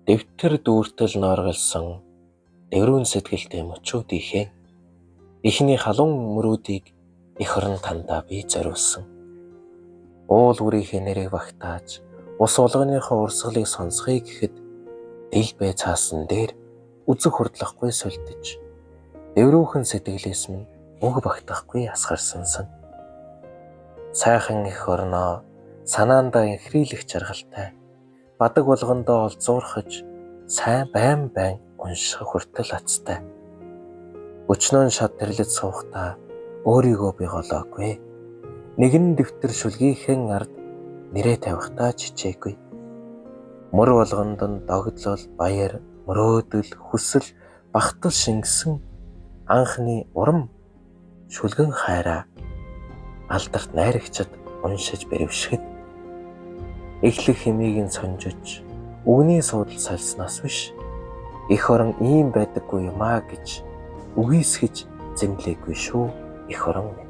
Дэвтэр дүүртэл нооргалсон дэврүүн сэтгэлтэй мөчүүд ихэн эхний халуун мөрүүдийг эх орон тандаа би зориулсан. Уул үрийнхээ нэрийг багтааж ус улгааныхоо урсгалыг сонсхий гэхэд дил бай цаасан дээр үзэг хурдлахгүй сулдаж дэврүүхэн сэтгэлээс минь уг багтахгүй асгарсансан. Сайхан эх орноо санаандаа инхрийлэх жаргалтай бадаг болгондоо олзуурхаж сайн байн унших хүртэл ацтай. Өчнөө шат тэрлэж суухдаа өөрийгөө би голоогүй. Нэгэн дэвтэр шүлгийхэн ард нэрээ тавихтаа чичээгүй. Мөр болгонд нь догдлол, баяр, мөрөөдөл, хүсэл, багтал шингэсэн анхны урам шүлгэн хайраа алдарт найрагчид уншиж бэрвшгэд эхлэх хэмийг нь сонжиж үгний суудал сальснаас биш эх орон ийм байдаггүй юмаа гэж үгийсгэж зэмлээгүй шүү эх орон минь.